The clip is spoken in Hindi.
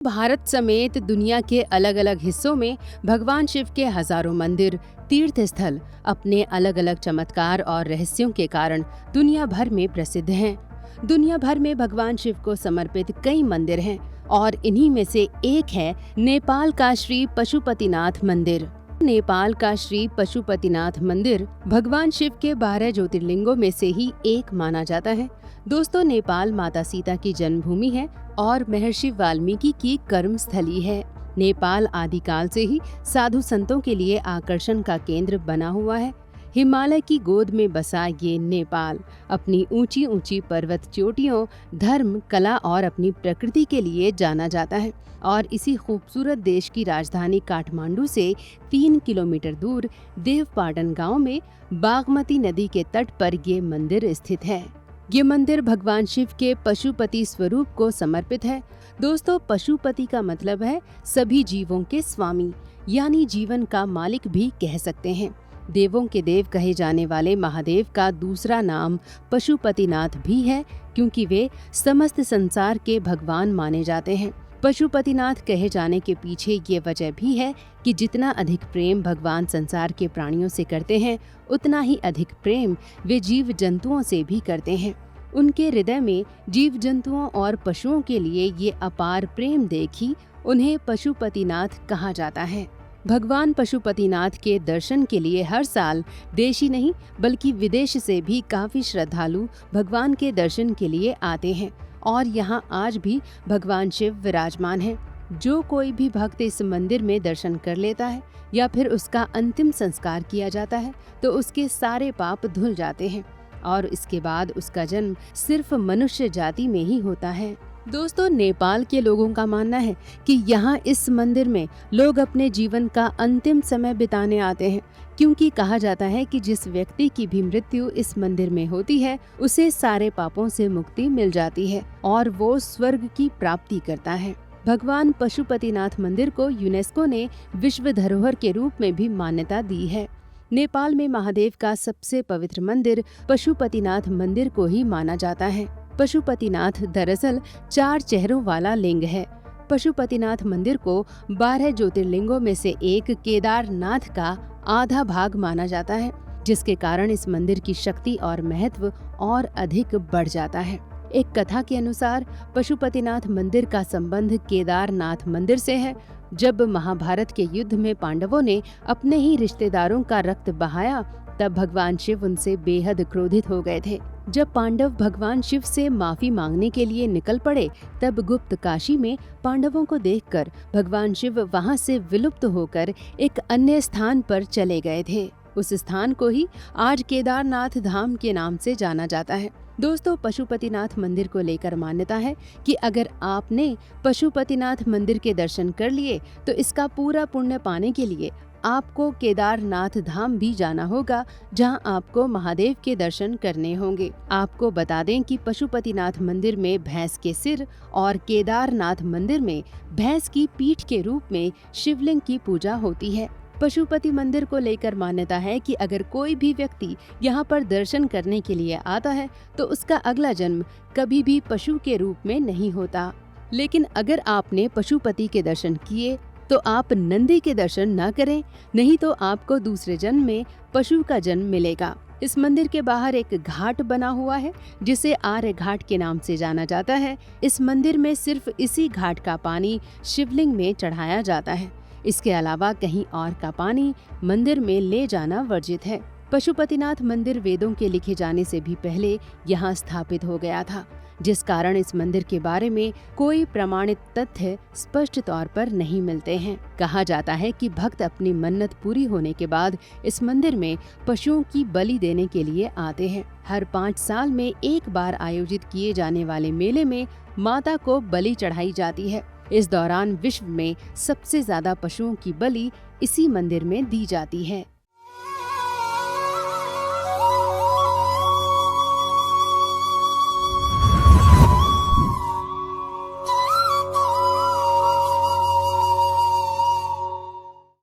भारत समेत दुनिया के अलग अलग हिस्सों में भगवान शिव के हजारों मंदिर, तीर्थ स्थल अपने अलग अलग चमत्कार और रहस्यों के कारण दुनिया भर में प्रसिद्ध हैं। दुनिया भर में भगवान शिव को समर्पित कई मंदिर हैं और इन्हीं में से एक है नेपाल का श्री पशुपतिनाथ मंदिर। नेपाल का श्री पशुपतिनाथ मंदिर भगवान शिव के 12 ज्योतिर्लिंगों में से ही एक माना जाता है। दोस्तों, नेपाल माता सीता की जन्मभूमि है और महर्षि वाल्मीकि की कर्म स्थली है। नेपाल आदिकाल से ही साधु संतों के लिए आकर्षण का केंद्र बना हुआ है। हिमालय की गोद में बसा ये नेपाल अपनी ऊंची ऊंची पर्वत चोटियों, धर्म, कला और अपनी प्रकृति के लिए जाना जाता है और इसी खूबसूरत देश की राजधानी काठमांडू से 3 किलोमीटर दूर देवपाटन गांव में बागमती नदी के तट पर ये मंदिर स्थित है। ये मंदिर भगवान शिव के पशुपति स्वरूप को समर्पित है। दोस्तों, पशुपति का मतलब है सभी जीवों के स्वामी, यानी जीवन का मालिक भी कह सकते हैं। देवों के देव कहे जाने वाले महादेव का दूसरा नाम पशुपतिनाथ भी है, क्योंकि वे समस्त संसार के भगवान माने जाते हैं। पशुपतिनाथ कहे जाने के पीछे ये वजह भी है कि जितना अधिक प्रेम भगवान संसार के प्राणियों से करते हैं, उतना ही अधिक प्रेम वे जीव जंतुओं से भी करते हैं। उनके हृदय में जीव जंतुओं और पशुओं के लिए ये अपार प्रेम देखी उन्हें पशुपतिनाथ कहा जाता है। भगवान पशुपतिनाथ के दर्शन के लिए हर साल देश ही नहीं बल्कि विदेश से भी काफी श्रद्धालु भगवान के दर्शन के लिए आते हैं और यहाँ आज भी भगवान शिव विराजमान हैं। जो कोई भी भक्त इस मंदिर में दर्शन कर लेता है या फिर उसका अंतिम संस्कार किया जाता है तो उसके सारे पाप धुल जाते हैं और इसके बाद उसका जन्म सिर्फ मनुष्य जाति में ही होता है। दोस्तों, नेपाल के लोगों का मानना है कि यहाँ इस मंदिर में लोग अपने जीवन का अंतिम समय बिताने आते हैं, क्योंकि कहा जाता है कि जिस व्यक्ति की भी मृत्यु इस मंदिर में होती है उसे सारे पापों से मुक्ति मिल जाती है और वो स्वर्ग की प्राप्ति करता है। भगवान पशुपतिनाथ मंदिर को यूनेस्को ने विश्व धरोहर के रूप में भी मान्यता दी है। नेपाल में महादेव का सबसे पवित्र मंदिर पशुपतिनाथ मंदिर को ही माना जाता है। पशुपतिनाथ दरअसल 4 चेहरों वाला लिंग है। पशुपतिनाथ मंदिर को 12 ज्योतिर्लिंगों में से एक केदारनाथ का आधा भाग माना जाता है, जिसके कारण इस मंदिर की शक्ति और महत्व और अधिक बढ़ जाता है। एक कथा के अनुसार पशुपतिनाथ मंदिर का संबंध केदारनाथ मंदिर से है। जब महाभारत के युद्ध में पांडवों ने अपने ही रिश्तेदारों का रक्त बहाया, तब भगवान शिव उनसे बेहद क्रोधित हो गए थे। जब पांडव भगवान शिव से माफी मांगने के लिए निकल पड़े, तब गुप्त काशी में पांडवों को देखकर भगवान शिव वहां से विलुप्त होकर एक अन्य स्थान पर चले गए थे। उस स्थान को ही आज केदारनाथ धाम के नाम से जाना जाता है। दोस्तों, पशुपतिनाथ मंदिर को लेकर मान्यता है कि अगर आपने पशुपतिनाथ मंदिर के दर्शन कर लिए तो इसका पूरा पुण्य पाने के लिए आपको केदारनाथ धाम भी जाना होगा, जहां आपको महादेव के दर्शन करने होंगे। आपको बता दें कि पशुपतिनाथ मंदिर में भैंस के सिर और केदारनाथ मंदिर में भैंस की पीठ के रूप में शिवलिंग की पूजा होती है। पशुपति मंदिर को लेकर मान्यता है कि अगर कोई भी व्यक्ति यहाँ पर दर्शन करने के लिए आता है तो उसका अगला जन्म कभी भी पशु के रूप में नहीं होता। लेकिन अगर आपने पशुपति के दर्शन किए तो आप नंदी के दर्शन न करें, नहीं तो आपको दूसरे जन्म में पशु का जन्म मिलेगा। इस मंदिर के बाहर एक घाट बना हुआ है जिसे आर्य घाट के नाम से जाना जाता है। इस मंदिर में सिर्फ इसी घाट का पानी शिवलिंग में चढ़ाया जाता है। इसके अलावा कहीं और का पानी मंदिर में ले जाना वर्जित है। पशुपतिनाथ मंदिर वेदों के लिखे जाने से भी पहले यहाँ स्थापित हो गया था, जिस कारण इस मंदिर के बारे में कोई प्रमाणित तथ्य स्पष्ट तौर पर नहीं मिलते हैं। कहा जाता है कि भक्त अपनी मन्नत पूरी होने के बाद इस मंदिर में पशुओं की बलि देने के लिए आते हैं। हर 5 साल में एक बार आयोजित किए जाने वाले मेले में माता को बलि चढ़ाई जाती है। इस दौरान विश्व में सबसे ज्यादा पशुओं की बलि इसी मंदिर में दी जाती है।